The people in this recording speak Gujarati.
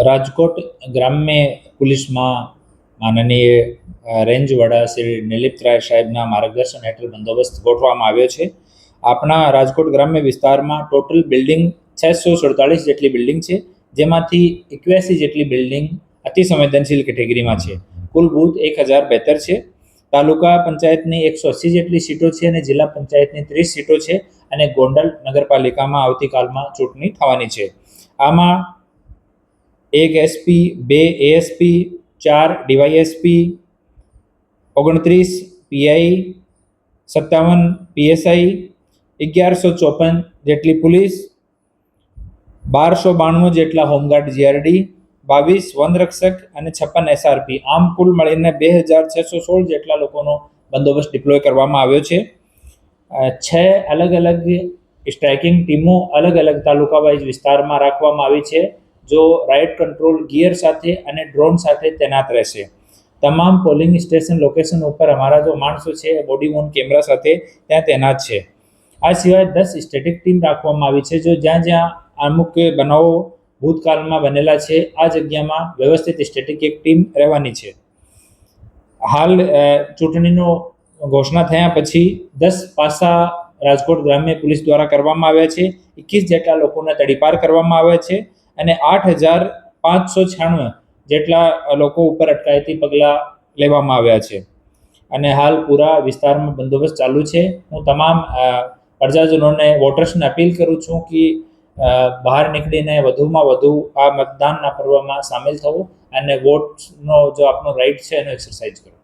રાજકોટ ગ્રામ્ય પોલીસમાં માનનીય રેન્જ વડા શ્રી નિલીપરાય સાહેબના માર્ગદર્શન હેઠળ બંદોબસ્ત ગોઠવવામાં આવ્યો છે. આપણા રાજકોટ ગ્રામ્ય વિસ્તારમાં ટોટલ બિલ્ડિંગ 647 જેટલી બિલ્ડિંગ છે, જેમાંથી 81 જેટલી બિલ્ડિંગ અતિ સંવેદનશીલ કેટેગરીમાં છે. કુલ બૂથ 1072 છે. તાલુકા પંચાયતની 180 જેટલી સીટો છે અને જિલ્લા પંચાયતની 30 સીટો છે. અને ગોંડલ નગરપાલિકામાં આવતીકાલમાં ચૂંટણી થવાની છે. આમાં 1 SP, 2 ASP, 4 DYSP, 29 PI, 57 PSI, 1154 જેટલી પોલીસ, 1292 જેટલા હોમગાર્ડ જીઆરડી, 22 વનરક્ષક અને 56 એસઆરપી. આમ કુલ મળીને 2616 જેટલા લોકોનો બંદોબસ્ત ડિપ્લોય કરવામાં આવ્યો છે. 6 અલગ અલગ સ્ટ્રાઇકિંગ ટીમો અલગ અલગ તાલુકા વાઇઝ વિસ્તારમાં રાખવામાં આવી છે, જો રાઇટ કંટ્રોલ ગિયર સાથે અને ડ્રોન સાથે તૈનાત રહેશે. તમામ પોલિંગ સ્ટેશન લોકેશન ઉપર અમારા જો માણસો છે બોડી વોર્ન કેમેરા સાથે ત્યાં તૈનાત છે. આ સિવાય 10 સ્ટેટિક ટીમ રાખવામાં આવી છે, જો જ્યાં જ્યાં અમુક બનાવો ભૂતકાળમાં બનેલા છે આ જગ્યામાં વ્યવસ્થિત સ્ટેટિક એક ટીમ રહેવાની છે. હાલ ચૂંટણીનો ઘોષણા થયા પછી 10 પાસા રાજકોટ ગ્રામ્ય પોલીસ દ્વારા કરવામાં આવ્યા છે. 21 જેટલા લોકોને તડીપાર કરવામાં આવ્યા છે અને 8596 જેટલા લોકો ઉપર અટકાયતી પગલાં લેવામાં આવ્યા છે. અને હાલ પૂરા વિસ્તારમાં બંદોબસ્ત ચાલુ છે. હું તમામ પ્રજાજનોને, વોટર્સને અપીલ કરું છું કે બહાર નીકળીને વધુમાં વધુ આ મતદાનના પર્વમાં સામેલ થવું અને વોટનો જો આપનો રાઇટ છે એનો એક્સરસાઇઝ કરો.